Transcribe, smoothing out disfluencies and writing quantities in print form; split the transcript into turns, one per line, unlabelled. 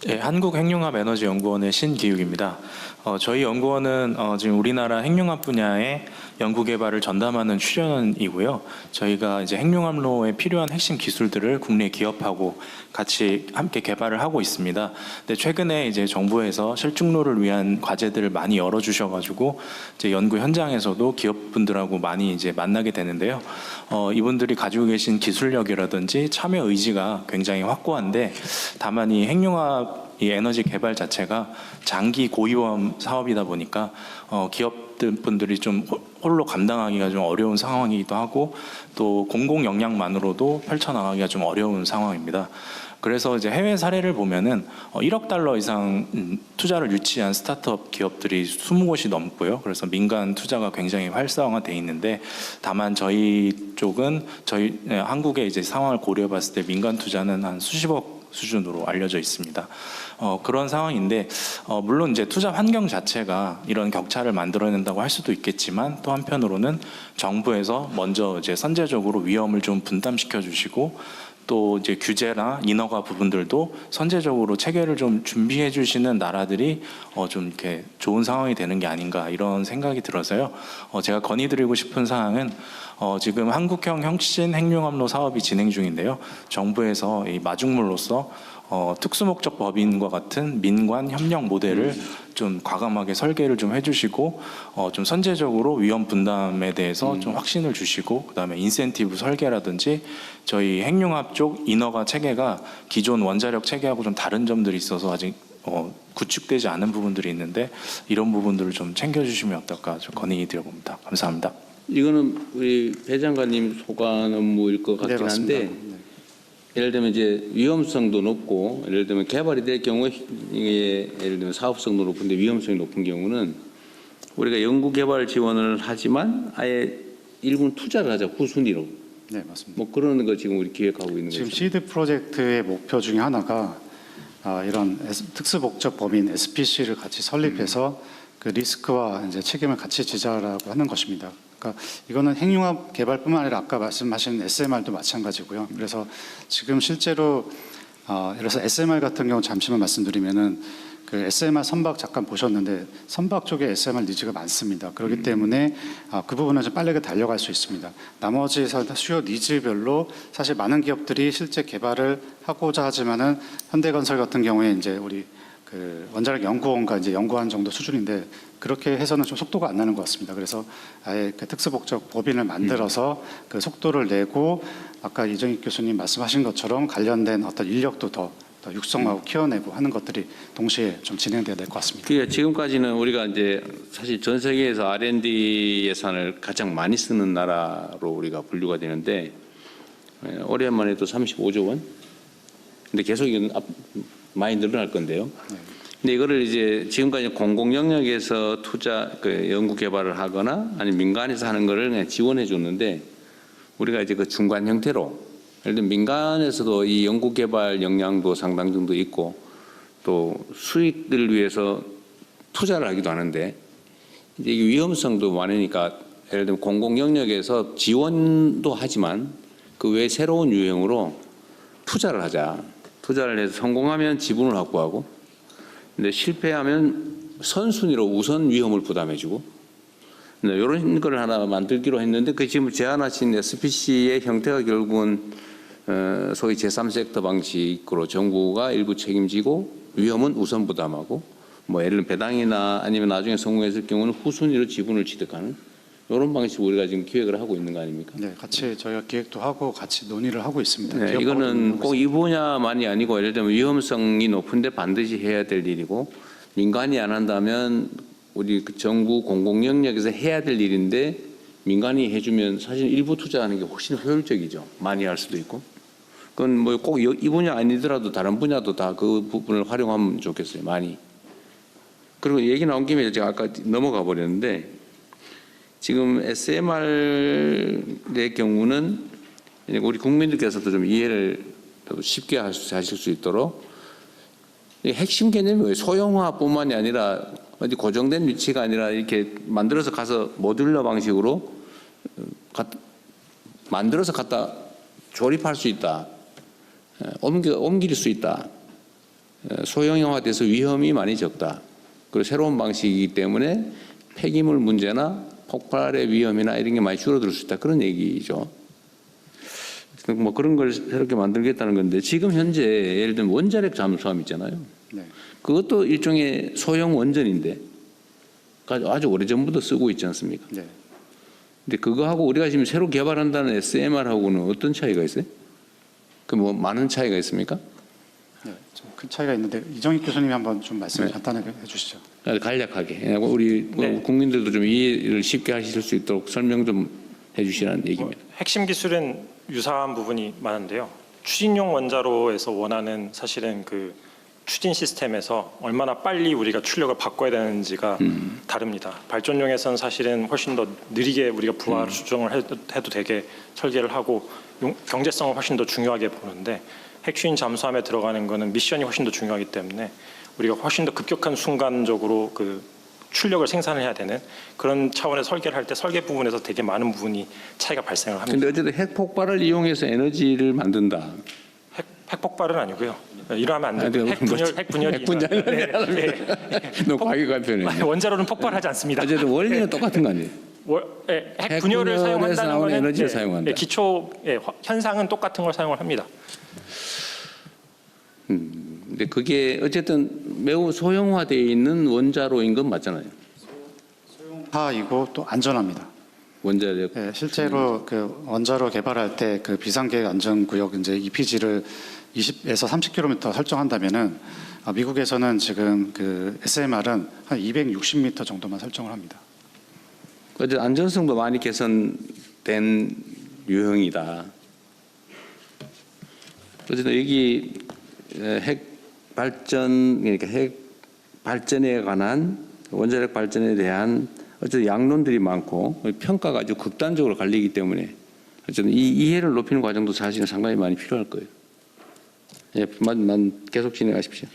네, 한국핵융합에너지연구원의 신기욱입니다. 저희 연구원은 지금 우리나라 핵융합 분야의 연구 개발을 전담하는 출연이고요. 저희가 이제 핵융합로에 필요한 핵심 기술들을 국내 기업하고 같이 함께 개발을 하고 있습니다. 근데 최근에 이제 정부에서 실증로를 위한 과제들을 많이 열어주셔가지고 이제 연구 현장에서도 기업분들하고 많이 이제 만나게 되는데요. 이분들이 가지고 계신 기술력이라든지 참여 의지가 굉장히 확고한데, 다만 이 핵융합 이 에너지 개발 자체가 장기 고위험 사업이다 보니까 기업분들이 좀 홀로 감당하기가 좀 어려운 상황이기도 하고, 또 공공 역량만으로도 펼쳐나가기가 좀 어려운 상황입니다. 그래서 이제 해외 사례를 보면은 1억 달러 이상 투자를 유치한 스타트업 기업들이 20곳이 넘고요. 그래서 민간 투자가 굉장히 활성화돼 있는데, 다만 저희 쪽은 한국의 이제 상황을 고려해봤을 때 민간 투자는 한 수십억 수준으로 알려져 있습니다. 그런 상황인데, 물론 이제 투자 환경 자체가 이런 격차를 만들어낸다고 할 수도 있겠지만, 또 한편으로는 정부에서 먼저 이제 선제적으로 위험을 좀 분담시켜 주시고, 또 이제 규제나 인허가 부분들도 선제적으로 체계를 좀 준비해 주시는 나라들이 좀 이렇게 좋은 상황이 되는 게 아닌가, 이런 생각이 들어서요. 제가 건의드리고 싶은 사항은 지금 한국형 혁신 핵융합로 사업이 진행 중인데요. 정부에서 이 마중물로서 특수목적 법인과 같은 민관 협력 모델을 좀 과감하게 설계를 좀 해주시고, 좀 선제적으로 위험 분담에 대해서 좀 확신을 주시고, 그다음에 인센티브 설계라든지 저희 핵융합 쪽 인허가 체계가 기존 원자력 체계하고 좀 다른 점들이 있어서 아직 구축되지 않은 부분들이 있는데, 이런 부분들을 좀 챙겨주시면 어떨까 좀 건의드려봅니다. 감사합니다.
이거는 우리 배 장관님 소관 업무일 것 같긴 한데, 예를 들면 이제 위험성도 높고, 예를 들면 개발이 될 경우에 이게 예를 들면 사업성도 높은데 위험성이 높은 경우는 우리가 연구 개발 지원을 하지만 아예 일부 투자를 하자, 후순위로.
네, 맞습니다.
뭐 그런 거 지금 우리 기획하고 있는 거죠.
지금 시드 프로젝트의 목표 중에 하나가 이런 특수목적 법인 SPC를 같이 설립해서 그 리스크와 이제 책임을 같이 지자라고 하는 것입니다. 그러니까 이거는 핵융합 개발뿐만 아니라 아까 말씀하신 SMR도 마찬가지고요. 그래서 지금 실제로 예를 들어서 SMR 같은 경우 잠시만 말씀드리면은 그 SMR 선박 잠깐 보셨는데 선박 쪽에 SMR 니즈가 많습니다. 그렇기 때문에 그 부분은 좀 빠르게 달려갈 수 있습니다. 나머지 수요 니즈별로 사실 많은 기업들이 실제 개발을 하고자 하지만은 현대건설 같은 경우에 이제 우리 그 원자력 연구원과 이제 연구한 정도 수준인데, 그렇게 해서는 좀 속도가 안 나는 것 같습니다. 그래서 아예 그 특수목적 법인을 만들어서 그 속도를 내고, 아까 이정익 교수님 말씀하신 것처럼 관련된 어떤 인력도 더 육성하고 키워내고 하는 것들이 동시에 좀 진행돼야 될 것 같습니다.
그러니까 지금까지는 우리가 이제 사실 전 세계에서 R&D 예산을 가장 많이 쓰는 나라로 우리가 분류가 되는데, 올해만 해도 35조 원. 근데 계속 이건 많이 늘어날 건데요. 근데 이거를 이제 지금까지 공공 영역에서 투자, 그 연구 개발을 하거나 아니면 민간에서 하는 거를 그냥 지원해 줬는데, 우리가 이제 그 중간 형태로, 예를 들면 민간에서도 이 연구 개발 역량도 상당 정도 있고 또 수익을 위해서 투자를 하기도 하는데, 이제 위험성도 많으니까 예를 들면 공공 영역에서 지원도 하지만 그 외 새로운 유형으로 투자를 하자. 투자를 해서 성공하면 지분을 확보하고, 근데 실패하면 선순위로 우선 위험을 부담해주고, 이런 걸 하나 만들기로 했는데, 그 지금 제안하신 SPC의 형태가 결국은 소위 제3섹터 방식으로 정부가 일부 책임지고 위험은 우선 부담하고, 뭐 예를 들면 배당이나 아니면 나중에 성공했을 경우는 후순위로 지분을 취득하는 이런 방식으로 우리가 지금 기획을 하고 있는 거 아닙니까?
네, 같이 저희가 기획도 하고 같이 논의를 하고 있습니다.
네, 이거는 꼭 이 분야만이 아니고, 예를 들면 위험성이 높은데 반드시 해야 될 일이고, 민간이 안 한다면 우리 그 정부 공공 영역에서 해야 될 일인데 민간이 해주면 사실 일부 투자하는 게 훨씬 효율적이죠. 많이 할 수도 있고. 그건 뭐 꼭 이 분야 아니더라도 다른 분야도 다 그 부분을 활용하면 좋겠어요. 많이. 그리고 얘기 나온 김에 제가 아까 넘어가 버렸는데, 지금 SMR의 경우는 우리 국민들께서도 좀 이해를 쉽게 하실 수 있도록 핵심 개념이 소형화뿐만이 아니라 어디 고정된 위치가 아니라 이렇게 만들어서 가서 모듈러 방식으로 만들어서 갖다 조립할 수 있다, 옮길 수 있다. 소형화돼서 위험이 많이 적다. 그리고 새로운 방식이기 때문에 폐기물 문제나 폭발의 위험이나 이런 게 많이 줄어들 수 있다. 그런 얘기죠. 뭐 그런 걸 새롭게 만들겠다는 건데 지금 현재 예를 들면 원자력 잠수함 있잖아요.
네.
그것도 일종의 소형 원전인데 아주 오래전부터 쓰고 있지 않습니까?
네.
근데 그거하고 우리가 지금 새로 개발한다는 SMR하고는 어떤 차이가 있어요? 그 뭐 많은 차이가 있습니까?
네, 좀 큰 차이가 있는데 이정익 교수님이 한번 좀 말씀 간단하게 해주시죠.
간략하게 우리
네.
국민들도 좀 이해를 쉽게 하실 수 있도록 설명 좀 해주시라는 얘기입니다.
핵심 기술은 유사한 부분이 많은데요. 추진용 원자로에서 원하는 사실은 그 추진 시스템에서 얼마나 빨리 우리가 출력을 바꿔야 되는지가 다릅니다. 발전용에서는 사실은 훨씬 더 느리게 우리가 부하를 수정을 해도 되게 설계를 하고 경제성을 훨씬 더 중요하게 보는데 핵추진 잠수함에 들어가는 거는 미션이 훨씬 더 중요하기 때문에 우리가 훨씬 더 급격한 순간적으로 그 출력을 생산을 해야 되는 그런 차원의 설계를 할 때 설계 부분에서 되게 많은 부분이 차이가 발생을 합니다.
근데 어쨌든 핵 폭발을 이용해서 에너지를 만든다.
핵 폭발은 아니고요. 이러면 안 돼요. 핵 분열이.
핵 분열이 너무 과격한 표현이에요.
원자로는 폭발하지 않습니다.
어쨌든 원리는 똑같은 거 아니에요?
핵 분열을
핵분열에서
사용한다는
나오는
거는
에너지를 사용한다.
기초 현상은 똑같은 걸 사용을 합니다.
근데 그게 어쨌든 매우 소형화되어 있는 원자로인 건 맞잖아요.
소형화이고 또 안전합니다.
원자력.
네, 실제로 그 원자로 개발할 때 그 비상계획 안전구역 이제 EPG를 20에서 30km 설정한다면은 미국에서는 지금 그 SMR은 한 260m 정도만 설정을 합니다.
어쨌든 안전성도 많이 개선된 유형이다. 어쨌든 여기 핵 발전 그러니까 핵 발전에 관한 원자력 발전에 대한 어쨌든 양론들이 많고 평가가 아주 극단적으로 갈리기 때문에 어쨌든 이 이해를 높이는 과정도 사실은 상당히 많이 필요할 거예요. 예, 계속 진행하십시오.